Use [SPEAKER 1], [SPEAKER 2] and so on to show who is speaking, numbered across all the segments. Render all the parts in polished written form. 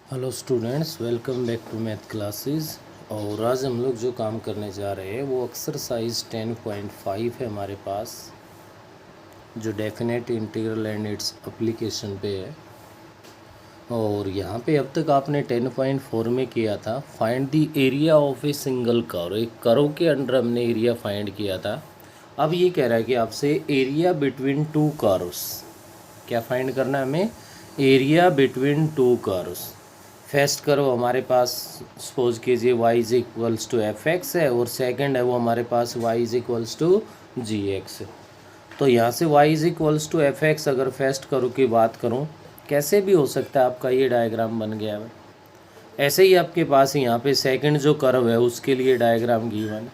[SPEAKER 1] Hello students, welcome back to math classes. और आज हम लोग जो काम करने जा रहे हैं वो एक्सरसाइज 10.5 है हमारे पास, जो definite integral and its application पे है। और यहाँ पे अब तक आपने 10.4 में किया था find the area of a single curve. एक कर्व के अंडर हमने एरिया फाइंड किया था। अब ये कह रहा है कि आपसे एरिया बिटवीन टू कर्व्स क्या फाइंड करना है हमें, area between two curves. First curve हमारे पास सपोज कीजिए y is equals to F X है, और सेकंड है वो हमारे पास y is equals to G X. तो यहाँ से y is equals to F x अगर फर्स्ट कर्व की बात करूँ, कैसे भी हो सकता है आपका ये डायग्राम बन गया है। ऐसे ही आपके पास यहाँ पे सेकंड जो कर्व है उसके लिए डायग्राम गिवन,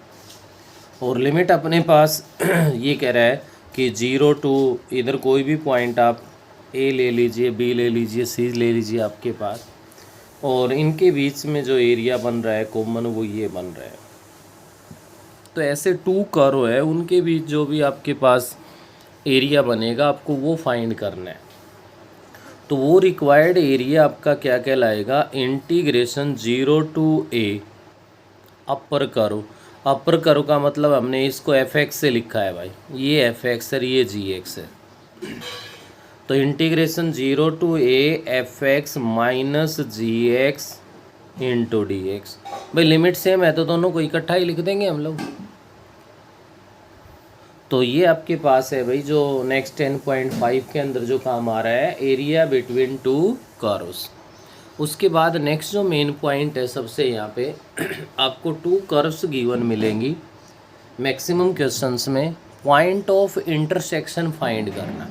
[SPEAKER 1] और लिमिट अपने पास ये कह रहा है कि 0 टू इधर कोई भी पॉइंट आप a ले लीजिए, b ले लीजिए, c ले लीजिए आपके पास, और इनके बीच में जो एरिया बन रहा है कॉमन वो ये बन रहा है। तो ऐसे टू कर्व है, उनके बीच जो भी आपके पास एरिया बनेगा आपको वो फाइंड करना है। तो वो रिक्वायर्ड एरिया आपका क्या कहलाएगा, integration 0 to a upper curve. Upper curve का मतलब हमने इसको एफ एक्स से लिखा है भाई, ये एफ एक्स है, ये जी एक्स है। तो integration 0 to a F X minus G X into D X. भाई लिमिट सेम है तो दोनों को इकट्ठा ही लिख देंगे हम लोग। तो ये आपके पास है भाई जो नेक्स्ट 10.5 के अंदर जो काम आ रहा है, एरिया बिटवीन टू कर्व्स। उसके बाद नेक्स्ट जो मेन पॉइंट है सबसे यहाँ पे आपको टू कर्व्स गिवन मिलेंगी मैक्सिमम क्वेश्चंस में, पॉइंट ऑफ इंटरसेक्शन फाइंड करना।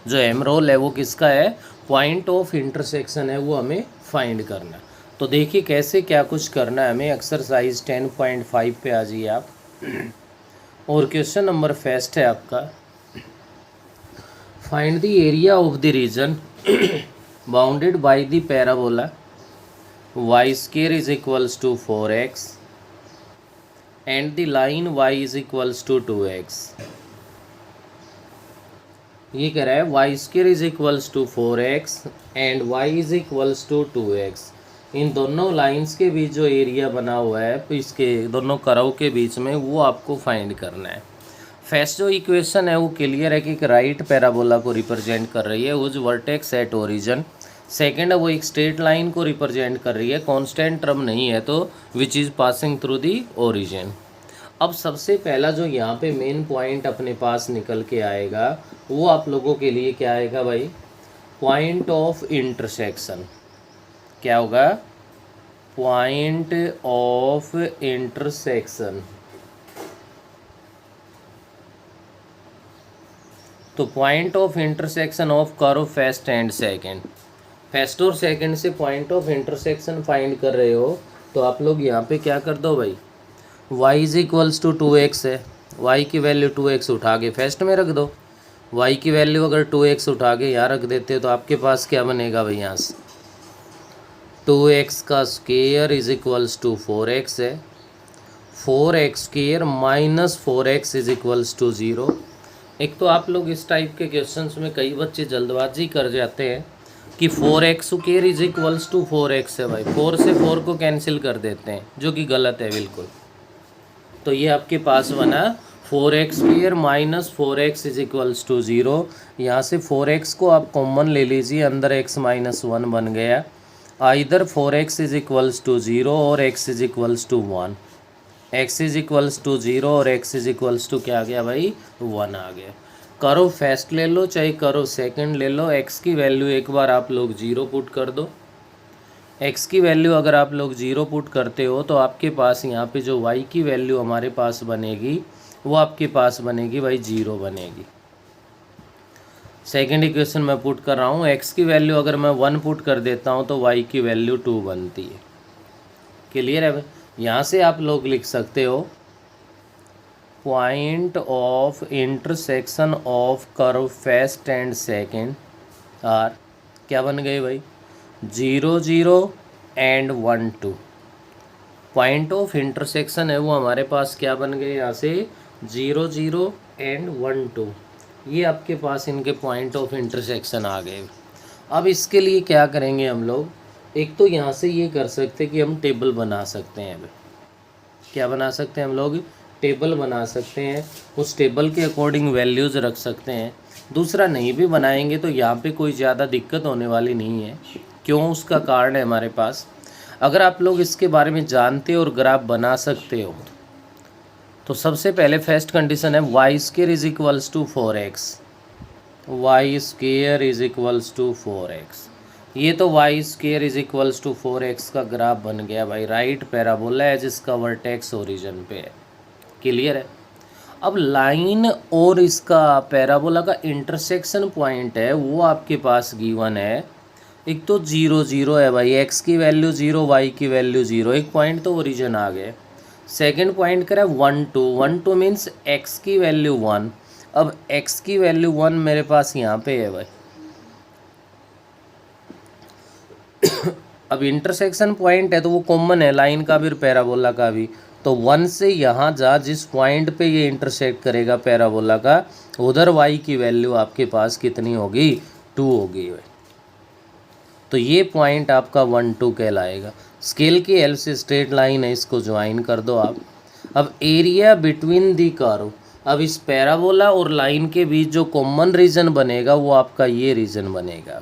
[SPEAKER 1] जो एम रोल है वो किसका है, पॉइंट ऑफ इंटरसेक्शन है, वो हमें फाइंड करना। तो देखिए कैसे क्या कुछ करना है हमें। एक्सरसाइज 10.5 पे आ जाइए आप, और क्वेश्चन नंबर फर्स्ट है आपका, find the area of the region bounded by the parabola y square is equals to 4x and the line y is equals to 2x। ये कह रहा है Y square is equals to 4x and y is equals to 2x। इन दोनों lines के बीच जो area बना हुआ है इसके दोनों कर्व के बीच में, वो आपको फाइंड करना है। फर्स्ट जो इक्वेशन है वो क्लियर है कि एक राइट पैराबोला को रिप्रेजेंट कर रही है, उज वर्टेक्स एट ओरिजिन। सेकेंड है वो एक स्ट्रेट लाइन को रिप्रेजेंट कर रही है, कॉन्स्टेंट टर्म नहीं है तो, which is passing through the origin. अब सबसे पहला जो यहाँ पे मेन पॉइंट अपने पास निकल के आएगा वो आप लोगों के लिए क्या आएगा भाई, पॉइंट ऑफ इंटरसेक्शन। क्या होगा, पॉइंट ऑफ इंटरसेक्शन। तो point of intersection of curve first and second. First और सेकंड से पॉइंट ऑफ इंटरसेक्शन फाइंड कर रहे हो तो आप लोग यहाँ पे क्या कर दो भाई, y is equals to 2x है, y की वैल्यू 2x उठा के फर्स्ट में रख दो। y की वैल्यू अगर 2x उठा के यहाँ रख देते हो तो आपके पास क्या बनेगा भाई, यहाँ से 2x का square is equals to 4x है, 4x square minus 4x is equals to 0। एक तो आप लोग इस टाइप के क्वेश्चंस में कई बच्चे जल्दबाजी कर जाते हैं कि 4x square is equals to 4x है भाई, 4 से 4 को कैंसिल कर देते हैं, जो कि गलत है बिल्कुल। तो ये आपके पास बना 4x square minus 4x is equals to 0। यहाँ से 4x को आप कॉमन ले लीजिए, अंदर x माइनस 1 बन गया। Either 4x is equals to 0 और x is equals to 1। x is equals to 0 और x इज इक्वल्स टू क्या आ गया भाई, 1 आ गया। करो फर्स्ट ले लो चाहे करो सेकंड ले लो, x की वैल्यू एक बार आप लोग 0 पुट कर दो। x की वैल्यू अगर आप लोग 0 पुट करते हो तो आपके पास यहाँ पे जो y की वैल्यू हमारे पास बनेगी वो आपके पास बनेगी भाई 0 बनेगी। सेकेंड इक्वेशन मैं पुट कर रहा हूँ, x की वैल्यू अगर मैं 1 पुट कर देता हूँ तो y की वैल्यू 2 बनती है। क्लियर है भाई। यहाँ से आप लोग लिख सकते हो point of intersection of curve first and second are क्या बन गए भाई, 0 0 एंड 1 2। पॉइंट ऑफ इंटरसेक्शन है वो हमारे पास क्या बन गए, यहाँ से 0 0 एंड 1 2। ये आपके पास इनके पॉइंट ऑफ इंटरसेक्शन आ गए। अब इसके लिए क्या करेंगे हम लोग, एक तो यहाँ से ये कर सकते कि हम टेबल बना सकते हैं। अब क्या बना सकते हैं हम लोग? टेबल बना सकते हैं, उस टेबल के अकॉर्डिंग वैल्यूज़ रख सकते हैं। दूसरा नहीं भी बनाएंगे तो यहाँ पे कोई ज़्यादा दिक्कत होने वाली नहीं है। क्यों? उसका कारण है हमारे पास, अगर आप लोग इसके बारे में जानते और ग्राफ बना सकते हो तो सबसे पहले फर्स्ट कंडीशन है Y square is equals to 4x, Y square is equals to 4x। ये तो Y square is equals to 4x का ग्राफ बन गया भाई, राइट पैराबोला है जिसका वर्टेक्स ओरिजिन पे है। क्लियर है? अब लाइन और इसका पैराबोला का इंटरसेक्शन पॉइंट है वो आपके पास गिवन है। एक तो 0 0 है भाई, x की वैल्यू 0, y की वैल्यू 0, एक पॉइंट तो ओरिजिन आ गए। सेकेंड पॉइंट करा 1 2, 1 2 मीन्स x की वैल्यू 1। अब x की वैल्यू 1 मेरे पास यहाँ पे है भाई। अब इंटरसेक्शन पॉइंट है तो वो कॉमन है लाइन का भी और पैराबोला का भी, तो 1 से यहाँ जा, जिस पॉइंट पे ये इंटरसेक्ट करेगा पैराबोला का, उधर y की वैल्यू आपके पास कितनी होगी? 2 होगी भाई। तो ये पॉइंट आपका 1 2 कहलाएगा। स्केल की हेल्प से स्ट्रेट लाइन है, इसको ज्वाइन कर दो आप। अब एरिया बिटवीन दी कर्व, अब इस पैराबोला और लाइन के बीच जो कॉमन रीजन बनेगा वो आपका ये रीजन बनेगा।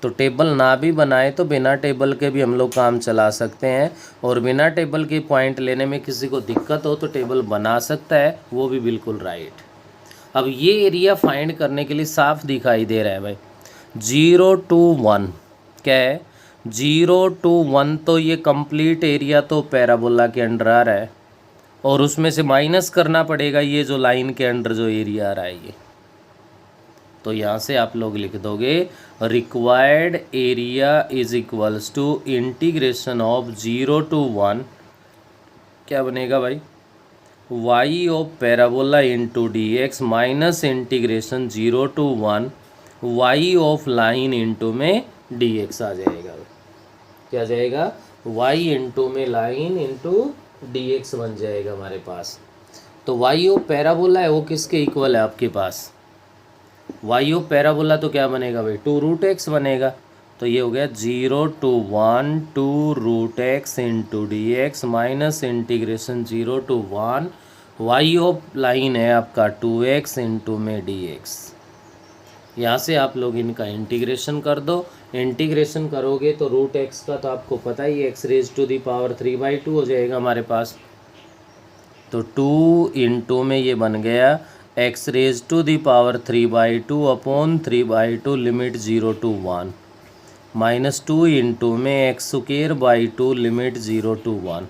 [SPEAKER 1] तो टेबल ना भी बनाए तो बिना टेबल के भी हम लोग काम चला सकते हैं, और बिना टेबल के पॉइंट लेने में किसी को दिक्कत हो तो टेबल बना सकता है, वो भी बिल्कुल राइट। अब ये एरिया फाइंड करने के लिए साफ दिखाई दे रहा है भाई, 0 to 1 क्या है? 0 to 1 तो ये कंप्लीट एरिया तो पैराबोला के अंडर आ रहा है, और उसमें से माइनस करना पड़ेगा ये जो लाइन के अंडर जो एरिया आ रहा है ये। तो यहाँ से आप लोग लिख दोगे required area is equals to integration of 0 to 1, क्या बनेगा भाई? y of parabola into D X minus integration 0 to 1 y of line into में dx आ जाएगा। क्या जाएगा? y इंटू में लाइन इंटू dx बन जाएगा हमारे पास। तो y ऑफ पैराबोला है वो किसके इक्वल है आपके पास? y ऑफ पैराबोला तो क्या बनेगा भाई? 2√x बनेगा। तो ये हो गया 0 to 1 2√x into dx minus integration 0 to 1 y of line है आपका 2x इंटू में dx। यहाँ से आप लोग इनका इंटीग्रेशन कर दो। इंटीग्रेशन करोगे तो √x का तो आपको पता ही है, x raise to the power 3/2 हो जाएगा हमारे पास। तो 2 इंटू में ये बन गया x raise to the power 3/2 upon 3/2 limit 0 to 1 minus 2 into में x² limit 0 to 1।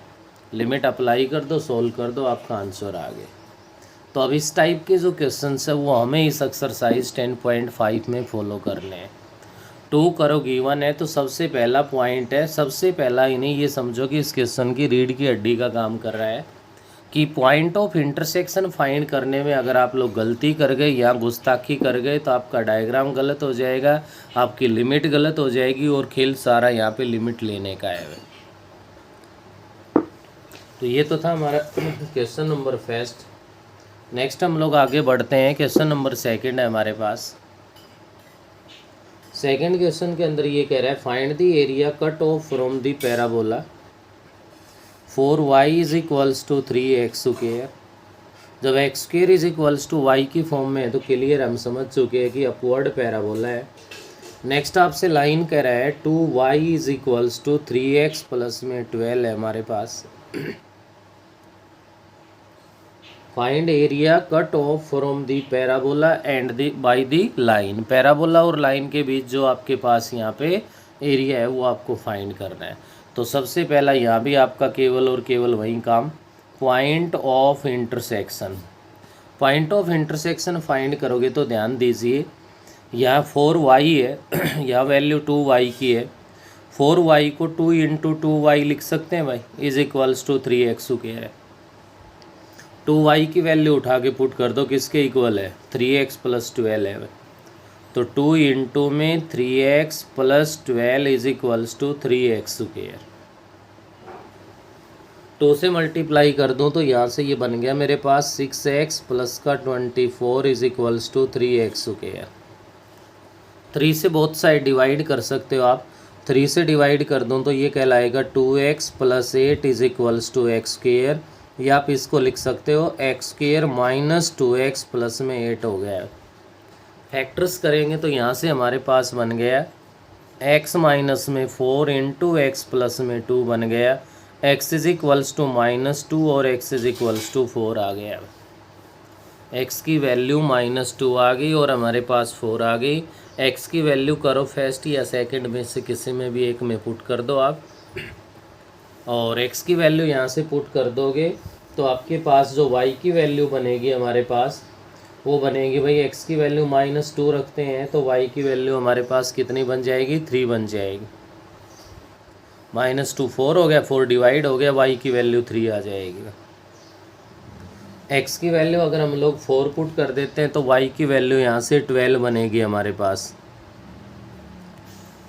[SPEAKER 1] Limit apply कर दो, सोल्व कर दो, आपका आंसर आ गया। तो अब इस टाइप के जो क्वेश्चंस है वो हमें इस एक्सरसाइज 10.5 में फॉलो करने हैं। 2 करो गिवन है तो सबसे पहला पॉइंट है, सबसे पहला इन्हें ये समझो कि इस क्वेश्चन की रीढ़ की हड्डी का काम कर रहा है कि पॉइंट ऑफ इंटरसेक्शन फाइंड करने में अगर आप लोग गलती कर गए या गुस्ताखी कर गए तो आपका डायग्राम गलत हो जाएगा, आपकी लिमिट गलत हो जाएगी, और खेल सारा यहाँ पे लिमिट लेने का है। तो ये तो था हमारा क्वेश्चन नंबर फर्स्ट। नेक्स्ट हम लोग आगे बढ़ते हैं, क्वेश्चन नंबर सेकंड है हमारे पास। सेकंड क्वेश्चन के अंदर ये कह रहा है find the area cut off from the parabola 4y is equals to 3x²। जब x² is equals to y की फॉर्म में है तो क्लियर हम समझ चुके हैं कि अपवर्ड पैराबोला है। नेक्स्ट आपसे लाइन कह रहा है 2y is equals to 3x plus में 12 है हमारे पास। Find area cut off from the parabola and the by the line. Parabola और लाइन के बीच जो आपके पास यहाँ पे एरिया है वो आपको फाइंड करना है। तो सबसे पहला यहाँ भी आपका केवल और केवल वही काम, point of intersection. Point of intersection find करोगे तो ध्यान दीजिए यहाँ 4y है यहाँ वैल्यू 2y की है। 4y को 2 इंटू 2y लिख सकते हैं भाई, इज इक्वल्स टू 3x² है। 2y की वैल्यू उठा के पुट कर दो, किसके इक्वल है? 3x प्लस 12 है। तो 2 इंटू में 3x plus 12 is equals to 3x²। 2 से मल्टीप्लाई कर दूं तो यहाँ से ये बन गया मेरे पास 6x प्लस का 24 इज इक्वल्स टू 3x²। 3 से बहुत साइड डिवाइड कर सकते हो आप, 3 से डिवाइड कर दूं तो ये कहलाएगा 2x + 8 = x², या आप इसको लिख सकते हो x² - 2x प्लस में 8 हो गया है। फैक्टर्स करेंगे तो यहाँ से हमारे पास बन गया x माइनस में 4 × x प्लस में 2 बन गया, x = -2 और x = 4 आ गया। x की वैल्यू -2 आ गई और हमारे पास 4 आ गई। x की वैल्यू करो फर्स्ट या सेकंड में से किसी में भी एक में पुट कर दो आप, और x की वैल्यू यहाँ से पुट कर दोगे तो आपके पास जो y की वैल्यू बनेगी हमारे पास वो बनेगी भाई, x की वैल्यू -2 रखते हैं तो y की वैल्यू हमारे पास कितनी बन जाएगी, 3 बन जाएगी। -2 4 हो गया, 4 डिवाइड हो गया, y की वैल्यू 3 आ जाएगी। x की वैल्यू अगर हम लोग 4 पुट कर देते हैं तो y की वैल्यू यहाँ से 12 बनेगी हमारे पास।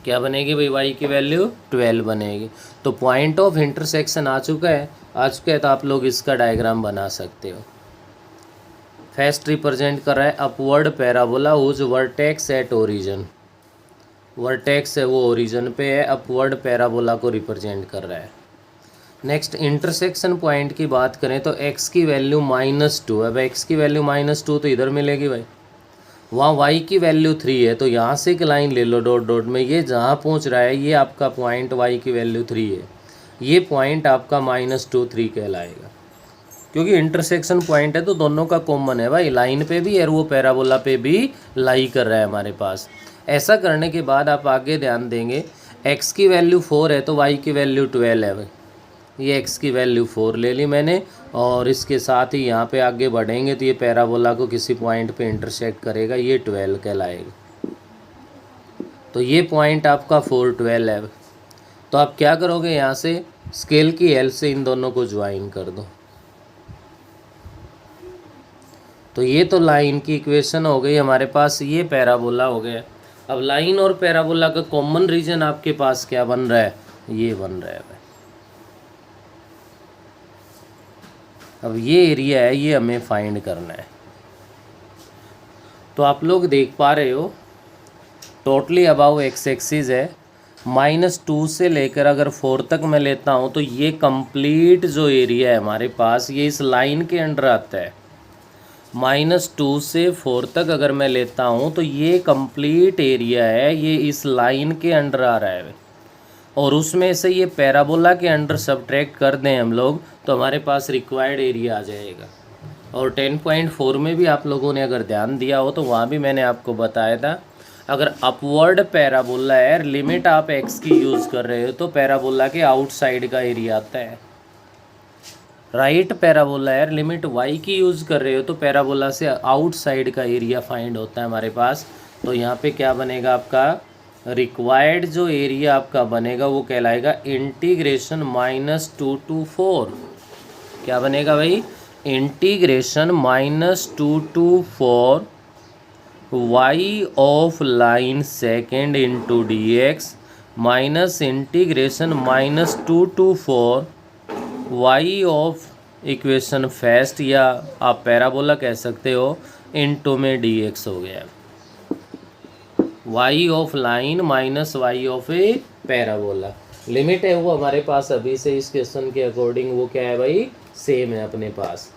[SPEAKER 1] क्या बनेगी भाई, y की वैल्यू 12 बनेगी। तो पॉइंट ऑफ इंटरसेक्शन आ चुका है तो आप लोग इसका डायग्राम बना सकते हो। फर्स्ट रिप्रेजेंट कर रहा है upward parabola whose vertex at origin, vertex है वो ओरिजिन पे है, अपवर्ड पैराबोला को रिप्रेजेंट कर रहा है। नेक्स्ट इंटरसेक्शन पॉइंट की बात करें तो x की वैल्यू -2, अब x की वैल्यू -2 तो इधर मिलेगी भाई, वहाँ y की वैल्यू 3 है तो यहाँ से एक लाइन ले लो डॉट डॉट में, ये जहाँ पहुँच रहा है ये आपका पॉइंट y की वैल्यू 3 है, ये पॉइंट आपका -2 3 कहलाएगा, क्योंकि इंटरसेक्शन पॉइंट है तो दोनों का कॉमन है भाई, लाइन पे भी और वो पैराबोला पे भी लाई कर रहा है हमारे पास। ऐसा करने के बाद आप आगे ध्यान देंगे, x की वैल्यू 4 है तो y की वैल्यू 12 है भाई, ये x की वैल्यू 4 ले ली मैंने, और इसके साथ ही यहाँ पे आगे बढ़ेंगे तो ये पैराबोला को किसी पॉइंट पे इंटरसेक्ट करेगा, ये 12 कहलाएगा। तो ये पॉइंट आपका 4 12 है। तो आप क्या करोगे, यहाँ से स्केल की हेल्प से इन दोनों को ज्वाइन कर दो। तो ये तो लाइन की इक्वेशन हो गई हमारे पास, ये पैराबोला हो गया। अब लाइन और पैराबोला का कॉमन रीजन आपके पास क्या बन रहा है, ये बन रहा है भाई। अब ये एरिया है, ये हमें फाइंड करना है। तो आप लोग देख पा रहे हो टोटली अबाव x एक्सिस है, -2 से लेकर अगर 4 तक मैं लेता हूँ तो ये कंप्लीट जो एरिया है हमारे पास ये इस लाइन के अंडर आता है। -2 से 4 तक अगर मैं लेता हूँ तो ये कंप्लीट एरिया है, ये इस लाइन के अंडर आ रहा है, और उसमें से ये पैराबोला के अंडर सब्ट्रैक्ट कर दें हम लोग तो हमारे पास रिक्वायर्ड एरिया आ जाएगा। और 10.4 में भी आप लोगों ने अगर ध्यान दिया हो तो वहाँ भी मैंने आपको बताया था, अगर अपवर्ड पैराबोला है, लिमिट आप x की यूज़ कर रहे हो तो पैराबोला के आउटसाइड का एरिया आता है। राइट पैराबोला है, लिमिट y की यूज़ कर रहे हो तो पैराबोला से आउटसाइड का एरिया फाइंड होता है हमारे पास। तो यहाँ पे क्या बनेगा आपका, रिक्वायर्ड जो एरिया आपका बनेगा वो कहलाएगा इंटीग्रेशन -2 to 4। क्या बनेगा भाई, integration -2 to 4 y of line second into dx minus integration -2 to 4 y of equation first, या आप पैराबोला कह सकते हो, इंटू में dx हो गया। y of line minus y of A parabola, limit है वो हमारे पास अभी से इस क्वेश्चन के अकॉर्डिंग वो क्या है भाई, सेम है अपने पास।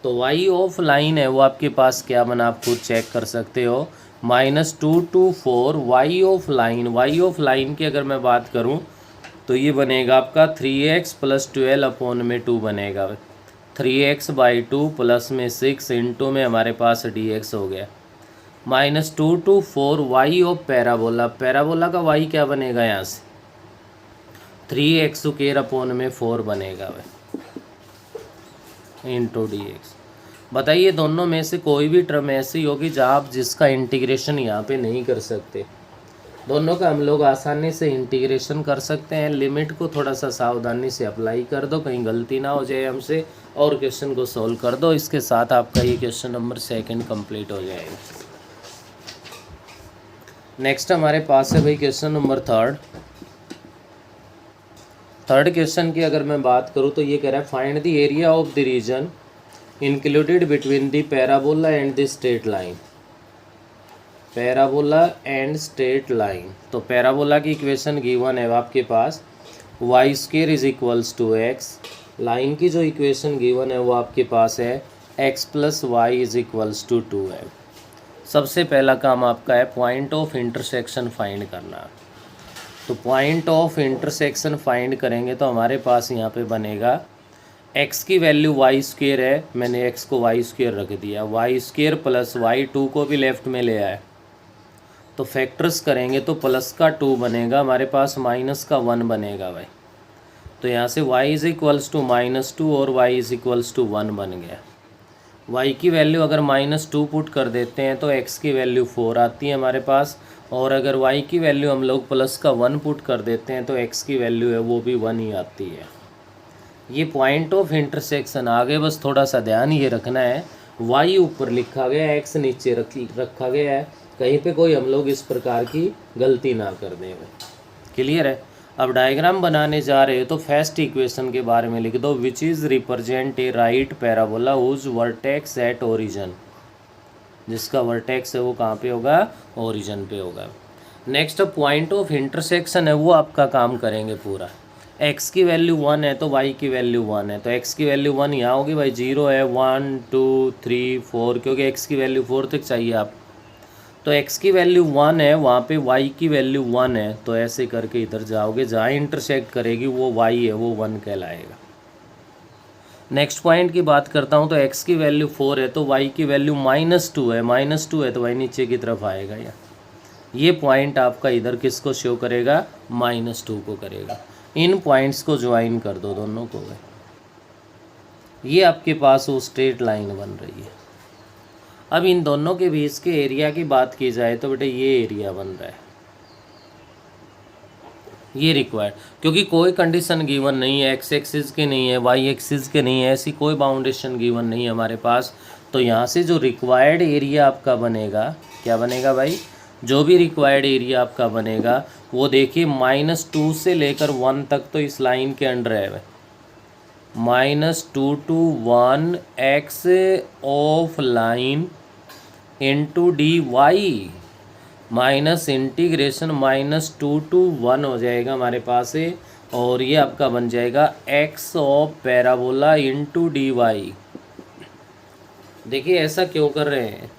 [SPEAKER 1] तो y ऑफ लाइन है वो आपके पास क्या बना, आप खुद चेक कर सकते हो, -2 to 4 y of line, y of line की अगर मैं बात करूं तो ये बनेगा आपका 3x + 12/2 बनेगा, 3x/2 प्लस में 6 इंटू में हमारे पास dx हो गया, -2 to 4 y of parabola, parabola का y क्या बनेगा यहाँ से, 3x² बनेगा भाई इंटू dx। बताइए दोनों में से कोई भी टर्म ऐसी होगी जहाँ आप जिसका इंटीग्रेशन यहाँ पे नहीं कर सकते, दोनों का हम लोग आसानी से इंटीग्रेशन कर सकते हैं। लिमिट को थोड़ा सा सावधानी से अप्लाई कर दो, कहीं गलती ना हो जाए हमसे, और क्वेश्चन को सॉल्व कर दो। इसके साथ आपका ये क्वेश्चन नंबर 2 कंप्लीट हो जाएगा। नेक्स्ट हमारे पास है भाई क्वेश्चन नंबर 3। थर्ड क्वेश्चन की अगर मैं बात करूँ तो ये कह रहा है find the area of the region included between the parabola and the straight line. Parabola and straight line. तो पैराबोला की इक्वेशन गिवन है आपके पास Y square is equals to X. Line की जो इक्वेशन गिवन है वो आपके पास है X plus Y is equals to 2 है। सबसे पहला काम आपका है पॉइंट ऑफ इंटरसेक्शन फाइंड करना। तो पॉइंट ऑफ इंटरसेक्शन फाइंड करेंगे तो हमारे पास यहाँ पे बनेगा x की वैल्यू वाई स्क्वेयर है, मैंने x को वाई स्क्वेयर रख दिया, वाई स्क्वेयर प्लस वाई 2 को भी लेफ्ट में ले आए तो फैक्टर्स करेंगे तो प्लस का 2 बनेगा हमारे पास, माइनस का 1 बनेगा भाई। तो यहाँ से y इज़ इक्वल्स टू -2 और y इज़ इक्वल्स टू 1 बन गया। y की वैल्यू अगर -2 पुट कर देते हैं तो x की वैल्यू 4 आती है हमारे पास, और अगर y की वैल्यू हम लोग प्लस का 1 पुट कर देते हैं तो x की वैल्यू है वो भी 1 ही आती है। ये पॉइंट ऑफ इंटरसेक्शन। आगे बस थोड़ा सा ध्यान ये रखना है, y ऊपर लिखा गया है, x नीचे रखा गया है, कहीं पे कोई हम लोग इस प्रकार की गलती ना कर दें। क्लियर है। अब डायग्राम बनाने जा रहे हो तो फर्स्ट इक्वेशन के बारे में लिख दो, which is represent a right parabola whose vertex at origin. जिसका वर्टेक्स है वो कहाँ पे होगा, ओरिजिन पे होगा। नेक्स्ट पॉइंट ऑफ इंटरसेक्शन है वो आपका काम करेंगे पूरा। x की वैल्यू 1 है तो y की वैल्यू 1 है, तो x की वैल्यू 1 यहाँ होगी भाई, 0 है 1 2 3 4, क्योंकि x की वैल्यू 4 तक चाहिए आप। तो x की वैल्यू 1 है, वहाँ पे y की वैल्यू 1 है, तो ऐसे करके इधर जाओगे, जहाँ इंटरसेक्ट करेगी वो y है वो 1 कहलाएगा। नेक्स्ट पॉइंट की बात करता हूँ तो x की वैल्यू 4 है तो y की वैल्यू -2 है, -2 है तो y नीचे की तरफ आएगा। ये पॉइंट आपका इधर किसको शो करेगा, -2 को करेगा। इन पॉइंट्स को ज्वाइन कर दो दोनों को, ये आपके पास वो स्ट्रेट लाइन बन रही है। अब इन दोनों के बीच के एरिया की बात की जाए तो बेटे ये एरिया बन रहा है, ये रिक्वायर्ड, क्योंकि कोई कंडीशन गिवन नहीं है, एक्स एक्सिस के नहीं है, वाई एक्सिस के नहीं है, ऐसी कोई बाउंडेशन गिवन नहीं है हमारे पास। तो यहाँ से जो रिक्वायर्ड एरिया आपका बनेगा, क्या बनेगा भाई, जो भी रिक्वायर्ड एरिया आपका बनेगा वो देखिए -2 से लेकर 1 तक तो इस लाइन के अंडर है। -2 to 1 x of line into D Y minus integration -2 to 1 हो जाएगा हमारे पास है, और ये आपका बन जाएगा x of parabola into D Y. देखिए ऐसा क्यों कर रहे हैं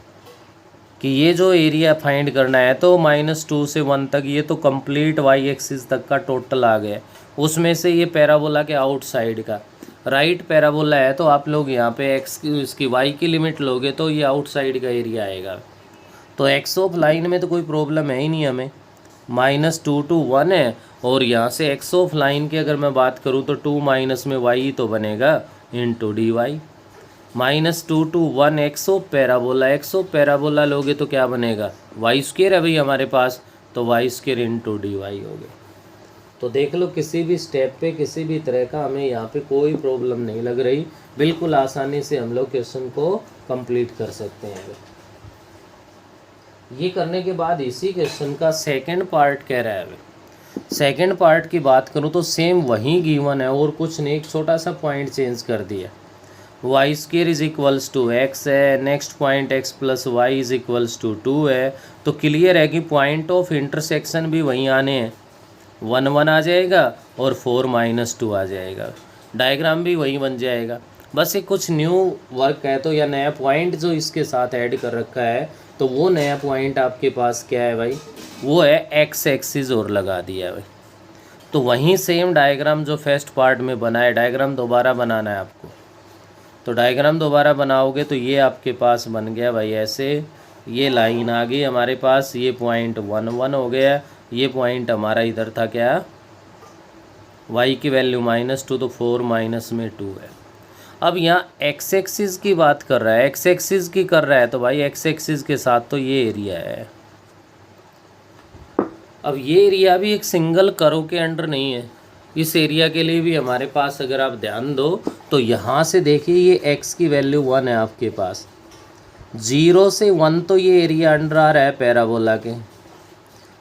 [SPEAKER 1] कि ये जो एरिया फाइंड करना है तो -2 से 1 तक ये तो कंप्लीट वाई एक्सिस तक का टोटल आ गया, उसमें से ये पैराबोला के आउटसाइड का राइट पैराबोला है, तो आप लोग यहाँ पे एक्स की इसकी वाई की लिमिट लोगे तो ये आउटसाइड का एरिया आएगा। तो एक्स ऑफ लाइन में तो कोई प्रॉब्लम है ही नहीं हमें, -2 to 1 है, और यहाँ से एक्स ऑफ लाइन की अगर मैं बात करूँ तो 2 माइनस में वाई तो बनेगा into D y, -2 to 1 x of parabola, x of parabola लोगे तो क्या बनेगा, वाई स्क्वेयर है भाई हमारे पास, तो y square into D y हो गया। तो देख लो किसी भी स्टेप पे किसी भी तरह का हमें यहाँ पे कोई प्रॉब्लम नहीं लग रही, बिल्कुल आसानी से हम लोग क्वेश्चन को कंप्लीट कर सकते हैं। ये करने के बाद इसी क्वेश्चन का सेकंड पार्ट कह रहा है। सेकंड पार्ट की बात करूँ तो सेम वही गिवन है और कुछ नहीं, एक छोटा सा पॉइंट चेंज कर दिया, Y square is equals to x है, next point X plus Y is equals to 2 है। तो क्लियर है कि पॉइंट ऑफ इंटरसेक्शन भी वहीं आने हैं, 1 1 आ जाएगा और 4 -2 आ जाएगा, डायग्राम भी वही बन जाएगा। बस ये कुछ न्यू वर्क है तो, या नया पॉइंट जो इसके साथ ऐड कर रखा है, तो वो नया पॉइंट आपके पास क्या है भाई, वो है एक्स एक्सिस और लगा दिया है भाई। तो वहीं सेम डायग्राम जो फर्स्ट पार्ट में बना है, डायग्राम दोबारा बनाना है आपको। तो डायग्राम दोबारा बनाओगे तो ये आपके पास बन गया भाई ऐसे, ये लाइन आ गई हमारे पास, ये पॉइंट 1 1 हो गया, ये पॉइंट हमारा इधर था क्या, y की वैल्यू -2 तो 4 माइनस में 2 है। अब यहाँ x एक्सिस की बात कर रहा है, x एक्सिस की कर रहा है, तो भाई x एक्सिस के साथ तो ये एरिया है। अब ये एरिया भी एक सिंगल कर्व के अंडर नहीं है, इस एरिया के लिए भी हमारे पास अगर आप ध्यान दो तो यहाँ से देखिए ये x की वैल्यू 1 है आपके पास, 0 से 1 तो ये एरिया अंडर आ रहा है पैराबोला के,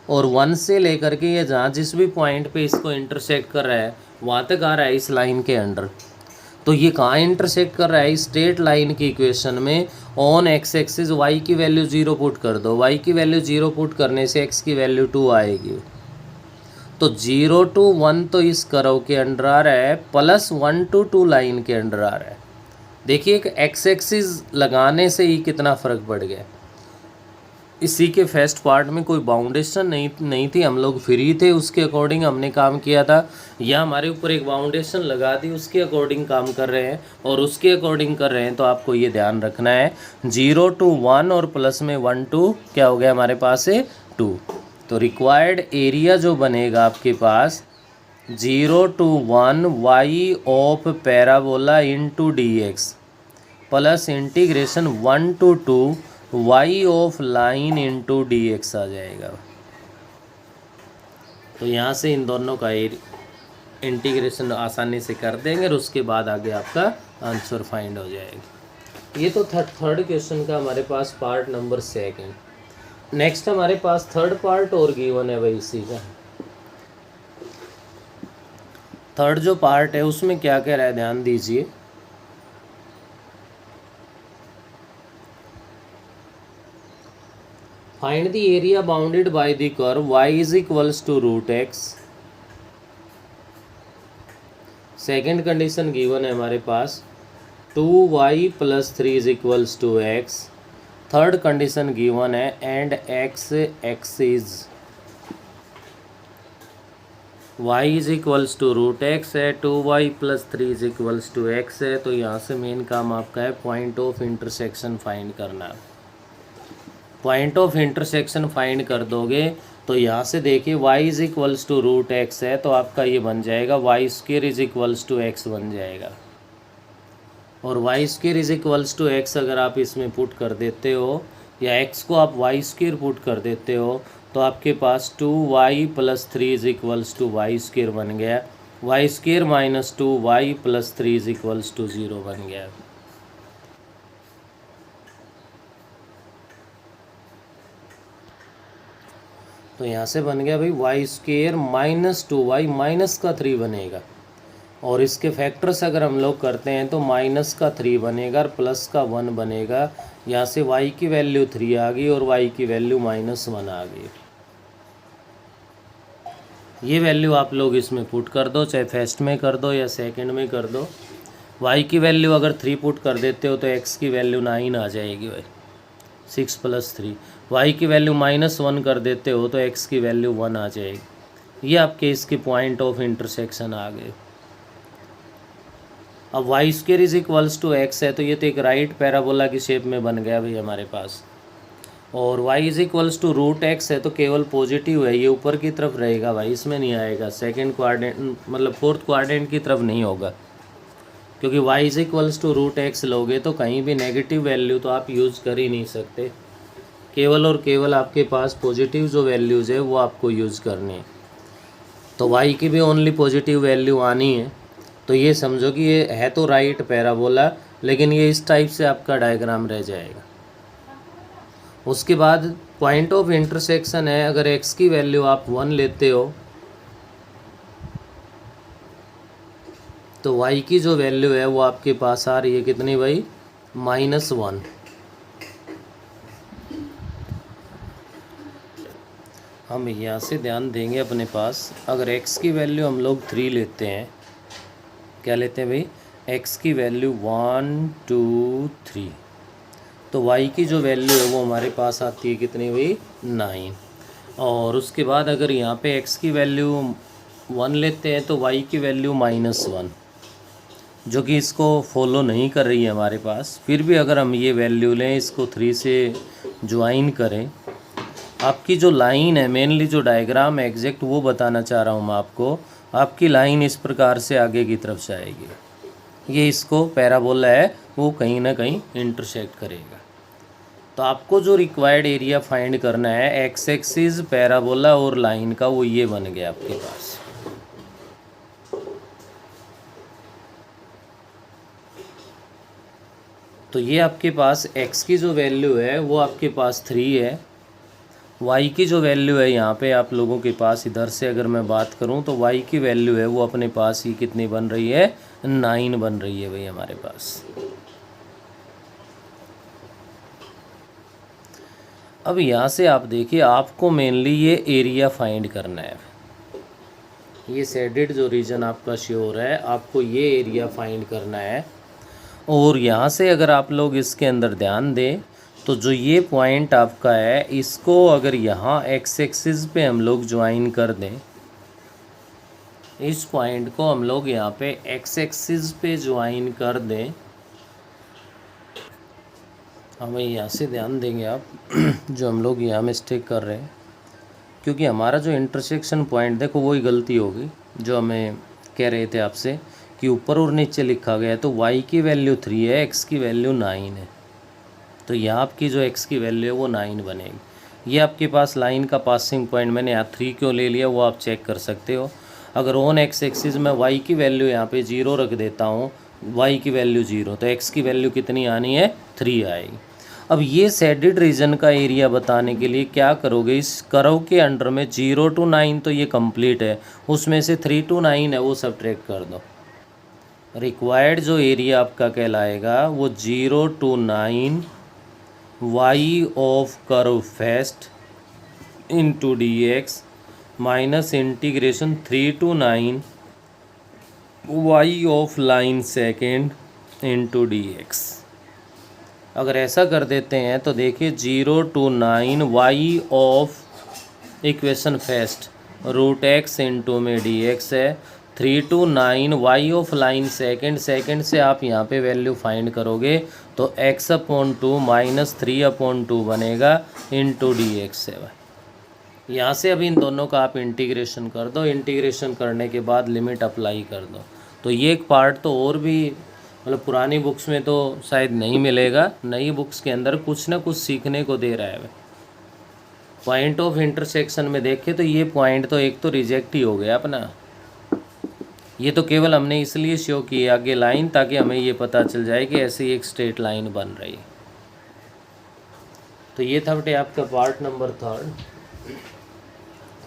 [SPEAKER 1] और 1 से लेकर के ये जहाँ जिस भी पॉइंट पे इसको इंटरसेक्ट कर रहा है वहाँ तक आ रहा है इस लाइन के अंडर। तो ये कहाँ इंटरसेक्ट कर रहा है, स्ट्रेट लाइन की इक्वेशन में। ऑन एक्स एक्सिस वाई की वैल्यू 0 पुट कर दो, वाई की वैल्यू 0 पुट करने से एक्स की वैल्यू 2 आएगी। तो 0 to 1 तो इस कर्व के अंडर आ रहा है, प्लस 1 to 2 लाइन के अंडर आ रहा है। देखिए एक एक्स एक्सिस लगाने से ही कितना फ़र्क पड़ गया। इसी के फर्स्ट पार्ट में कोई बाउंडेशन नहीं थी, हम लोग फ्री थे, उसके अकॉर्डिंग हमने काम किया था। या हमारे ऊपर एक बाउंडेशन लगा दी, उसके अकॉर्डिंग काम कर रहे हैं और उसके अकॉर्डिंग कर रहे हैं। तो आपको ये ध्यान रखना है 0 to 1 और प्लस में 1 to क्या हो गया हमारे पास है 2। तो रिक्वायर्ड एरिया जो बनेगा आपके पास 0 to 1 Y of parabola into D X plus integration 1 to 2 Y of line into D X आ जाएगा। तो यहाँ से इन दोनों का इंटीग्रेशन आसानी से कर देंगे और उसके बाद आगे आपका आंसर फाइंड हो जाएगा। ये तो थर्ड क्वेश्चन का हमारे पास पार्ट नंबर 2। नेक्स्ट हमारे पास थर्ड पार्ट और गिवन है भाई इसी का। थर्ड जो पार्ट है उसमें क्या कह रहा है ध्यान दीजिए। Find the area bounded by the curve y is equals to root X. Second condition given है हमारे पास 2y plus 3 is equals to X. Third condition given है and x axis y is equals to root x है, 2y plus 3 is equals to x है। तो यहाँ से main काम आपका है पॉइंट ऑफ इंटरसेक्शन फाइंड करना। पॉइंट ऑफ इंटरसेक्शन फाइंड कर दोगे तो यहाँ से देखिए y is equals to root x है, तो आपका ये बन जाएगा y square is equals to x बन जाएगा। और y square is equals to x अगर आप इसमें पुट कर देते हो या एक्स को आप वाई स्क्वेयर पुट कर देते हो तो आपके पास 2y plus 3 is equals to y square बन गया। Y square minus 2y plus 3 is equals to 0 बन गया। तो यहाँ से बन गया भाई Y square minus 2y minus का 3 बनेगा और इसके फैक्टर्स अगर हम लोग करते हैं तो माइनस का 3 बनेगा और प्लस का 1 बनेगा। यहाँ से y की वैल्यू 3 आ गई और y की वैल्यू -1 आ गई। ये वैल्यू आप लोग इसमें पुट कर दो, चाहे फर्स्ट में कर दो या सेकंड में कर दो। y की वैल्यू अगर 3 पुट कर देते हो तो x की वैल्यू 9 आ जाएगी भाई, 6 प्लस 3। y की वैल्यू -1 कर देते हो तो x की वैल्यू 1 आ जाएगी। ये आपके इसके पॉइंट ऑफ इंटरसेक्शन आ गए। अब y square is equals to x है तो ये तो एक राइट पैराबोला की शेप में बन गया भाई हमारे पास। और y is equals to root x है तो केवल पॉजिटिव है, ये ऊपर की तरफ रहेगा भाई, इसमें नहीं आएगा। सेकंड क्वाड्रेंट मतलब फोर्थ क्वाड्रेंट की तरफ नहीं होगा, क्योंकि y is equals to root x लोगे तो कहीं भी नेगेटिव वैल्यू तो आप यूज़ कर ही नहीं सकते। केवल और केवल आपके पास पॉजिटिव जो वैल्यूज़ है वो आपको यूज़ करनी है। तो y की भी ओनली पॉजिटिव वैल्यू आनी है। तो ये समझो कि ये है तो राइट पैराबोला, लेकिन ये इस टाइप से आपका डायग्राम रह जाएगा। उसके बाद पॉइंट ऑफ इंटरसेक्शन है, अगर x की वैल्यू आप 1 लेते हो तो y की जो वैल्यू है वो आपके पास आ रही है कितनी भाई, -1। हम यहाँ से ध्यान देंगे अपने पास, अगर x की वैल्यू हम लोग 3 लेते हैं, क्या लेते हैं भाई, x की वैल्यू 1 2 3, तो y की जो वैल्यू है वो हमारे पास आती है कितनी भाई, 9। और उसके बाद अगर यहाँ पे x की वैल्यू 1 लेते हैं तो y की वैल्यू -1, जो कि इसको फॉलो नहीं कर रही है हमारे पास। फिर भी अगर हम ये वैल्यू लें, इसको 3 से ज्वाइन करें, आपकी जो लाइन है मेनली जो डायग्राम है एग्जैक्ट वो बताना चाह रहा हूँ मैं आपको। आपकी लाइन इस प्रकार से आगे की तरफ से आएगी, ये इसको पैराबोला है वो कहीं ना कहीं इंटरसेक्ट करेगा। तो आपको जो रिक्वायर्ड एरिया फाइंड करना है एक्स एक्सिस पैराबोला और लाइन का, वो ये बन गया आपके पास। तो ये आपके पास x की जो वैल्यू है वो आपके पास 3 है y की जो वैल्यू है यहाँ पे आप लोगों के पास, इधर से अगर मैं बात करूँ तो y की वैल्यू है वो अपने पास ही कितनी बन रही है, 9 बन रही है भाई हमारे पास। अब यहाँ से आप देखिए, आपको मेनली ये एरिया फाइंड करना है। ये शेडेड जो रीजन आपका शो हो रहा है, आपको ये एरिया फाइंड करना है। और यहाँ से अगर आप लोग इसके अंदर ध्यान दें तो जो ये पॉइंट आपका है, इसको अगर यहाँ एक्स एक्सिस पे हम लोग ज्वाइन कर दें, इस पॉइंट को हम लोग यहाँ पे एक्स एक्सिस पे ज्वाइन कर दें, हमें यहाँ से ध्यान देंगे आप जो हम लोग यहाँ मिस्टेक कर रहे हैं, क्योंकि हमारा जो इंटरसेक्शन पॉइंट, देखो वही गलती होगी जो हमें कह रहे थे आपसे कि ऊपर और नीचे लिखा गया है। तो y की वैल्यू 3 है, x की वैल्यू 9 है, तो यहाँ आपकी जो x की वैल्यू है वो 9 बनेगी। ये आपके पास लाइन का पासिंग पॉइंट, मैंने यहाँ 3 क्यों ले लिया वो आप चेक कर सकते हो। अगर ऑन एक्स एक्सिस में y की वैल्यू यहाँ पे 0 रख देता हूँ, y की वैल्यू 0, तो x की वैल्यू कितनी आनी है, 3 आएगी। अब ये शेडेड रीजन का एरिया बताने के लिए क्या करोगे, इस कर्व के अंडर में 0 to 9 तो ये कंप्लीट है, उसमें से 3 to 9 है वो सब्ट्रैक्ट कर दो। रिक्वायर्ड जो एरिया आपका कहलाएगा वो 0 to 9 y of curve first into D X minus integration 3 to 9 y of line second into D x. अगर ऐसा कर देते हैं तो देखिए 0 to 9 y of equation first root x into में डी एक्स है, 3 to 9 y of line second, second से आप यहाँ पे वैल्यू फाइंड करोगे तो x/2 माइनस 3/2 बनेगा इंटू डी एक्स है। यहाँ से अभी इन दोनों का आप इंटीग्रेशन कर दो, इंटीग्रेशन करने के बाद लिमिट अप्लाई कर दो। तो ये एक पार्ट तो और भी मतलब पुरानी बुक्स में तो शायद नहीं मिलेगा, नई बुक्स के अंदर कुछ ना कुछ सीखने को दे रहा है। पॉइंट ऑफ इंटरसेक्शन में देखें तो ये पॉइंट तो एक तो रिजेक्ट ही हो गया अपना, ये तो केवल हमने इसलिए शो किया आगे लाइन ताकि हमें ये पता चल जाए कि ऐसी एक स्ट्रेट लाइन बन रही है। तो ये था बेटे आपका पार्ट नंबर 3।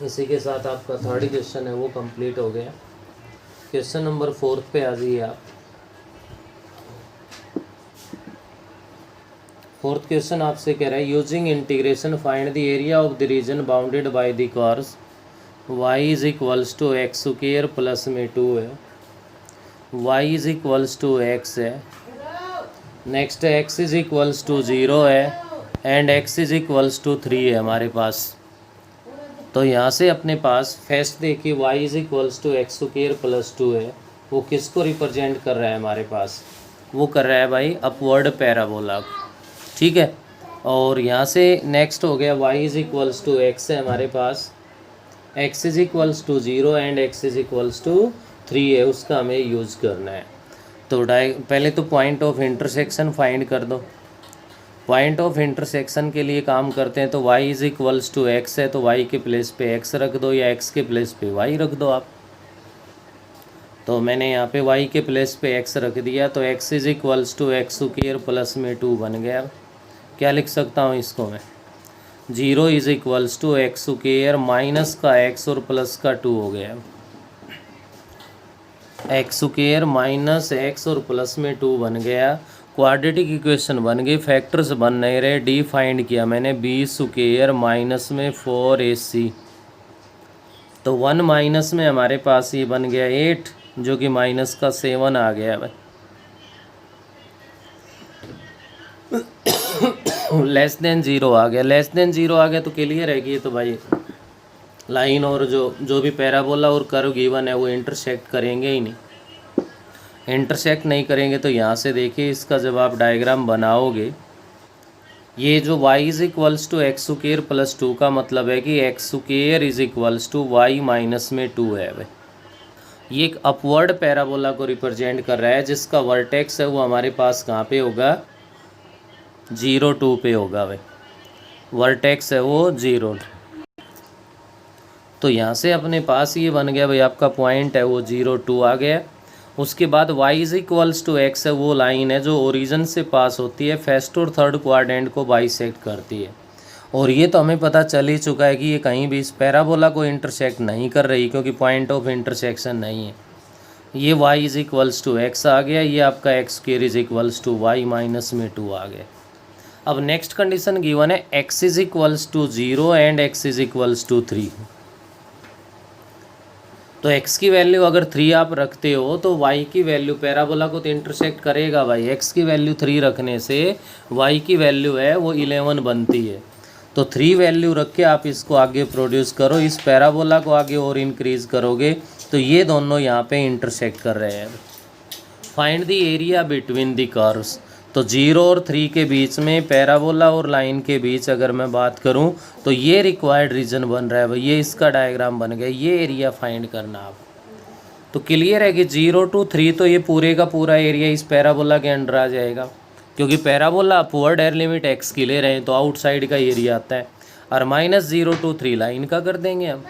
[SPEAKER 1] इसी के साथ आपका थर्ड क्वेश्चन है वो कंप्लीट हो गया। क्वेश्चन नंबर 4 पे आ जाइए आप। फोर्थ क्वेश्चन आपसे कह रहा है using integration find the area of the region bounded by the curves y is equals to x square plus में 2 है, y is equals to x है, next x is equals to 0 है and x is equals to 3 है हमारे पास। तो यहाँ से अपने पास फर्स्ट देखिए y is equals to x square plus 2 है, वो किसको रिप्रेजेंट कर रहा है हमारे पास, वो कर रहा है भाई अपवर्ड पैराबोला, ठीक है। और यहाँ से नेक्स्ट हो गया y is equals to x है हमारे पास, x is equals to 0 and x is equals to 3 है, उसका हमें यूज़ करना है। तो पहले तो पॉइंट ऑफ इंटरसेक्शन फाइंड कर दो। पॉइंट ऑफ इंटरसेक्शन के लिए काम करते हैं तो y is equals to x है तो y के प्लेस पे x रख दो या x के प्लेस पे y रख दो आप। तो मैंने यहाँ पे y के प्लेस पे x रख दिया तो x is equals to x square plus में 2 बन गया। क्या लिख सकता हूँ इसको मैं, 0 is equals to x square minus का x और प्लस का 2 हो गया, एक्स स्क्वायर माइनस x और प्लस में 2 बन गया। क्वाड्रेटिक इक्वेशन बन गई, फैक्टर्स बन नहीं रहे, डी फाइंड किया मैंने b स्क्वायर माइनस में 4ac, तो 1 माइनस में हमारे पास ये बन गया 8 जो कि माइनस का 7 आ गया भाई। लेस देन 0 आ गया, लेस देन 0 आ गया तो क्लियर है कि ये तो भाई लाइन और जो भी पैराबोला और कर्व गिवन है वो इंटरसेक्ट करेंगे ही नहीं। इंटरसेक्ट नहीं करेंगे तो यहाँ से देखिए इसका जब आप डायग्राम बनाओगे, ये जो y is equals to x square plus 2 का मतलब है कि x square is equals to y minus में 2 है भाई। ये एक अपवर्ड पैराबोला को रिप्रेजेंट कर रहा है जिसका वर्टेक्स है वो हमारे पास कहाँ पे होगा, 0 2 पे होगा भाई, वर्टेक्स है वो 0। तो यहाँ से अपने पास ये बन गया भाई, आपका पॉइंट है वो 0 2 आ गया। उसके बाद y is equals to x है वो लाइन है जो ओरिजिन से पास होती है, फर्स्ट और थर्ड क्वाड्रेंट को बाइसेक्ट करती है। और ये तो हमें पता चल ही चुका है कि ये कहीं भी इस पैराबोला को इंटरसेक्ट नहीं कर रही, क्योंकि पॉइंट ऑफ इंटरसेक्शन नहीं है। ये y is equals to X आ गया, ये आपका X square is equals to Y minus में 2 आ गया। अब नेक्स्ट कंडीशन गिवन है x is equals to 0 and x is equals to 3। तो x की वैल्यू अगर 3 आप रखते हो तो y की वैल्यू पैराबोला को तो इंटरसेक्ट करेगा भाई। x की वैल्यू 3 रखने से y की वैल्यू है वो 11 बनती है। तो 3 वैल्यू रख के आप इसको आगे प्रोड्यूस करो, इस पैराबोला को आगे और इंक्रीज करोगे तो ये दोनों यहाँ पे इंटरसेक्ट कर रहे हैं। Find the area between the curves. तो 0 और 3 के बीच में पैराबोला और लाइन के बीच अगर मैं बात करूं तो ये रिक्वायर्ड रीजन बन रहा है भाई, ये इसका डायग्राम बन गया, ये एरिया फाइंड करना आप। तो क्लियर है कि 0 to 3 तो ये पूरे का पूरा एरिया इस पैराबोला के अंडर आ जाएगा, क्योंकि parabola upward air limit x की ले रहे हैं तो आउटसाइड का एरिया आता है, और -0 to 3 लाइन का कर देंगे हम।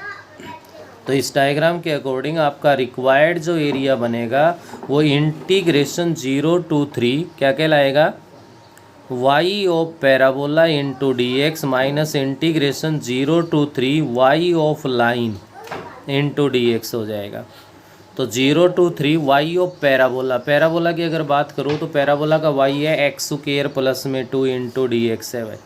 [SPEAKER 1] तो इस डायग्राम के अकॉर्डिंग आपका रिक्वायर्ड जो एरिया बनेगा वो इंटीग्रेशन 0 to 3 क्या कहलाएगा, y of parabola into D X minus integration 0 to 3 y of line into D x हो जाएगा। तो 0 to 3 y of parabola, parabola की अगर बात करूँ तो पैराबोला का y है एक्स स्क्वायर प्लस में 2 इंटू डी एक्स है भाई,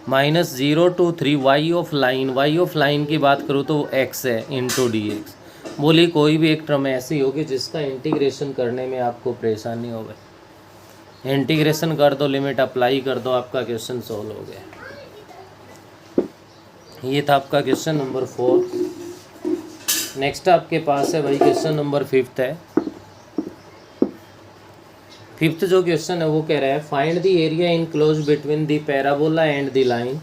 [SPEAKER 1] minus 0 to 3 y of line, y of line की बात करूँ तो x है इंटू डी एक्स। बोली कोई भी एक टर्म ऐसी होगी जिसका इंटीग्रेशन करने में आपको परेशानी हो गई, इंटीग्रेशन कर दो, लिमिट अप्लाई कर दो, आपका क्वेश्चन सॉल्व हो गया। ये था आपका क्वेश्चन नंबर 4। नेक्स्ट आपके पास है भाई क्वेश्चन नंबर 5 है। 5th जो क्वेश्चन है वो कह रहा है find the area enclose between the parabola and the line.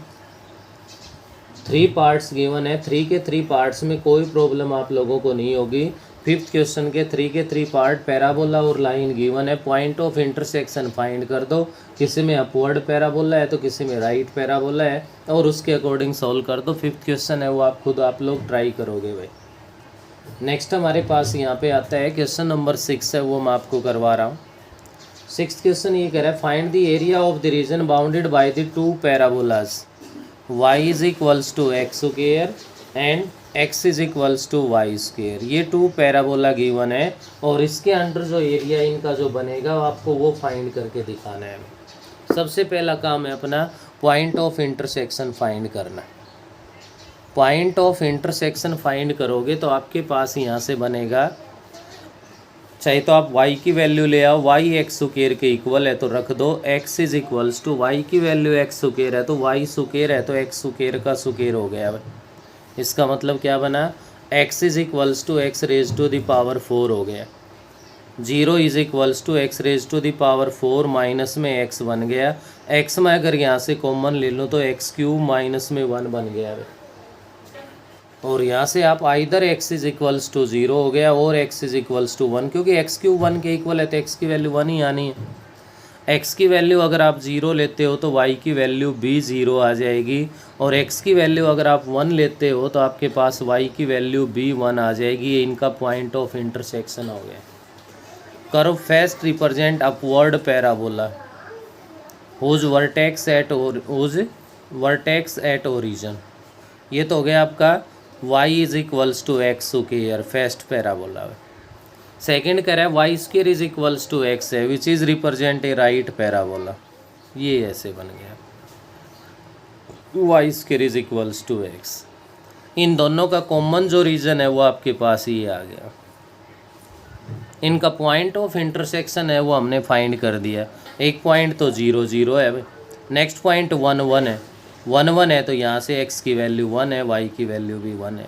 [SPEAKER 1] 3 parts given है, 3 के 3 पार्ट्स में कोई प्रॉब्लम आप लोगों को नहीं होगी। 5th क्वेश्चन के 3 के 3 पार्ट पैराबोला और लाइन गिवन है, पॉइंट ऑफ इंटरसेक्शन फाइंड कर दो, किसी में अपवर्ड पैराबोला है तो किसी में राइट पैराबोला है, और उसके अकॉर्डिंग सॉल्व कर दो। 5th क्वेश्चन है वो आप लोग ट्राई करोगे भाई। नेक्स्ट हमारे पास यहाँ पे आता है क्वेश्चन नंबर 6 है, वो मैं आपको करवा रहा हूँ। 6th क्वेश्चन ये कह रहा है find the area of the region bounded by the 2 parabolas y is equals to x square and x is equals to y square. ये 2 पैराबोला गिवन है और इसके अंडर जो एरिया इनका जो बनेगा आपको वो फाइंड करके दिखाना है। सबसे पहला काम है अपना पॉइंट ऑफ इंटरसेक्शन फाइंड करना। पॉइंट ऑफ इंटरसेक्शन फाइंड करोगे तो आपके पास यहाँ से बनेगा, चाहे तो आप y की वैल्यू ले आओ, y एक्स स्क्वायर के इक्वल है तो रख दो, x is equals to y की वैल्यू एक्स स्क्वायर है तो y स्क्वायर है तो x स्क्वायर का स्क्वायर हो गया। इसका मतलब क्या बना, x is equals to x raise to the power 4 हो गया। 0 is equals to x raise to the power 4 minus में x बन गया। x में अगर यहाँ से कॉमन ले लूँ तो x क्यूब माइनस में 1 बन गया। और यहाँ से आप either x is equals to 0 हो गया और x इज इक्वल्स टू 1, क्योंकि x क्यूब 1 के इक्वल है तो x की वैल्यू 1 ही आनी है। x की वैल्यू अगर आप 0 लेते हो तो y की वैल्यू भी 0 आ जाएगी, और x की वैल्यू अगर आप 1 लेते हो तो आपके पास y की वैल्यू भी 1 आ जाएगी। ये इनका पॉइंट ऑफ इंटरसेक्शन हो गया। Curve first represent upward parabola whose vertex at origin. ये तो हो गया आपका y is equals to x square first parabola. Second कह रहा है Y square is equals to x है which is represent a right parabola. ये ऐसे बन गया Y square is equals to X. इन दोनों का कॉमन जो रीजन है वो आपके पास ये आ गया। इनका पॉइंट ऑफ इंटरसेक्शन है वो हमने फाइंड कर दिया। एक पॉइंट तो 0 0 है भाई, नेक्स्ट पॉइंट 1 1 है, 1 1 है तो यहाँ से x की वैल्यू 1 है, y की वैल्यू भी 1 है।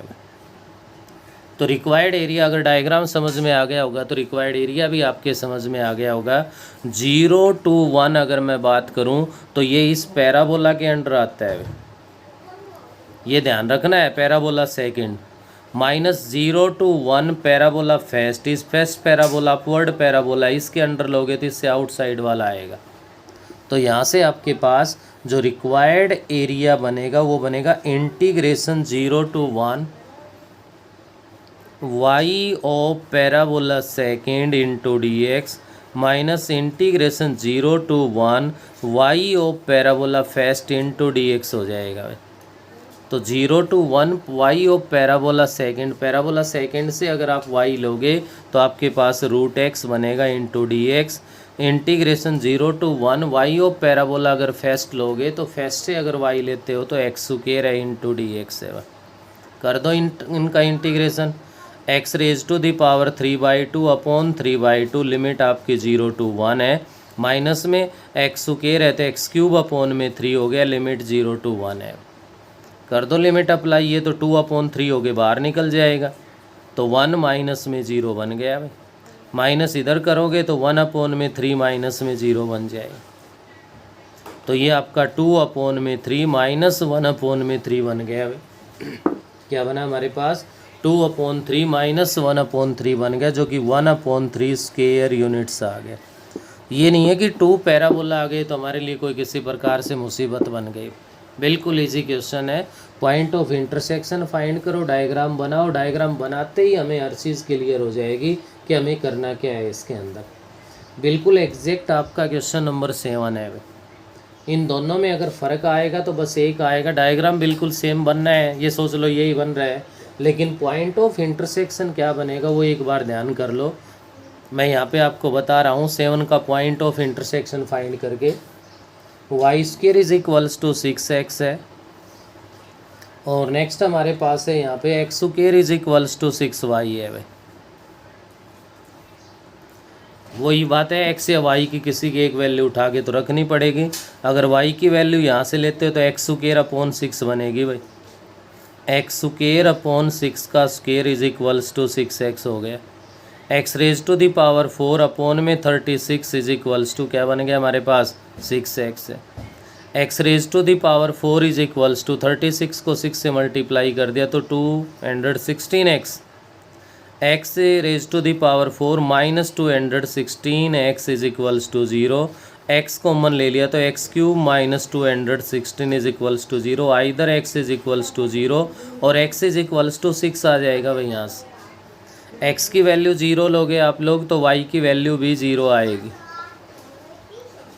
[SPEAKER 1] तो रिक्वायर्ड एरिया अगर डायग्राम समझ में आ गया होगा तो रिक्वायर्ड एरिया भी आपके समझ में आ गया होगा। 0 to 1 अगर मैं बात करूँ तो ये इस पैराबोला के अंडर आता है, ये ध्यान रखना है। Parabola second, -0 to 1 parabola first, इस फर्स्ट पैराबोला अपवर्ड पैराबोला इसके अंडर लोगे तो इससे आउटसाइड वाला आएगा। तो यहाँ से आपके पास जो रिक्वायर्ड एरिया बनेगा वो बनेगा integration 0 to 1 y of parabola second into D X minus integration 0 to 1 y of parabola first into D x हो जाएगा। तो 0 to 1 y of parabola second से अगर आप y लोगे तो आपके पास रूट एक्स बनेगा into D x. Integration 0 to 1 y of parabola अगर फर्स्ट लोगे तो फर्स्ट से अगर y लेते हो तो एक्स स्क्वायर है इंटू डी एक्स है। कर दो इनका integration. X raise to the power 3/2 upon 3/2 limit आपकी 0 to 1 है। माइनस में एक्स स्क्वायर है तो एक्स क्यूब अपॉन में 3 हो गया, लिमिट 0 to 1 है। कर दो लिमिट अप्लाई, ये तो 2/3 हो गए बाहर निकल जाएगा, तो 1 माइनस में 0 बन गया भाई। माइनस इधर करोगे तो 1/3 माइनस में 0 बन जाएगा। तो ये आपका 2/3 माइनस 1/3 बन गया भाई। क्या बना हमारे पास? 2/3 माइनस 1/3 बन गया, जो कि 1/3 स्क्वायर यूनिट्स आ गया। ये नहीं है कि 2 पैराबोला आ गए तो हमारे लिए कोई किसी प्रकार से मुसीबत बन गई। बिल्कुल इजी क्वेश्चन है। पॉइंट ऑफ इंटरसेक्शन फाइंड करो, डायग्राम बनाओ, डायग्राम बनाते ही हमें हर चीज़ क्लियर हो जाएगी कि हमें करना क्या है इसके अंदर। बिल्कुल एग्जैक्ट आपका क्वेश्चन नंबर 7 है। इन दोनों में अगर फ़र्क आएगा तो बस एक आएगा, डायग्राम बिल्कुल सेम बनना है, ये सोच लो यही बन रहा है, लेकिन पॉइंट ऑफ इंटरसेक्शन क्या बनेगा वो एक बार ध्यान कर लो। मैं यहाँ पे आपको बता रहा हूँ 7 का पॉइंट ऑफ इंटरसेक्शन फाइंड करके। Y square is equals to 6x है, और नेक्स्ट हमारे पास है यहाँ पे x square is equals to 6y है भाई। वही बात है, एक्स या वाई की किसी की एक वैल्यू उठा के तो रखनी पड़ेगी। अगर वाई की वैल्यू यहाँ से लेते हो तो एक्स स्क्वायर अपॉन 6 बनेगी भाई। एक्स स्क्वायर अपॉन 6 का square is equals to 6x हो गया। X raise to the power 4 upon में 36 इज इक्वल्स टू क्या बन गया हमारे पास? 6x है। X raise to the power 4 is equals to 36 को 6 से मल्टीप्लाई कर दिया तो 216x। X raise to the power 4 minus 216x is equals to 0। X common ले लिया तो x cube minus 216 is equals to 0। Either x is equals to 0 और x is equals to 6 आ जाएगा भाई। यहाँ से एक्स की वैल्यू 0 लोगे आप लोग तो वाई की वैल्यू भी 0 आएगी,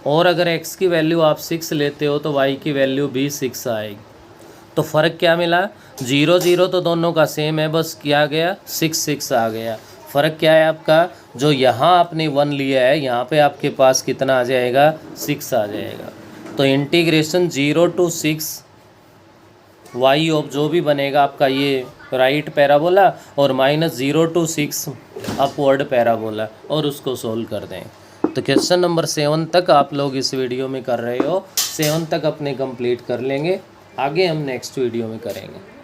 [SPEAKER 1] और अगर एक्स की वैल्यू आप 6 लेते हो तो वाई की वैल्यू भी 6 आएगी। तो फ़र्क क्या मिला? 0 0 तो दोनों का सेम है, बस क्या गया 6 आ गया। फ़र्क क्या है आपका? जो यहाँ आपने 1 लिया है यहाँ पे आपके पास कितना आ जाएगा? 6 आ जाएगा। तो इंटीग्रेशन 0 to 6 वाई ऑफ जो भी बनेगा आपका ये राइट पैराबोला, और माइनस 0 to 6 अपवर्ड पैराबोला, और उसको सोल्व कर दें। तो क्वेश्चन नंबर 7 तक आप लोग इस वीडियो में कर रहे हो, 7 तक अपने कंप्लीट कर लेंगे, आगे हम नेक्स्ट वीडियो में करेंगे।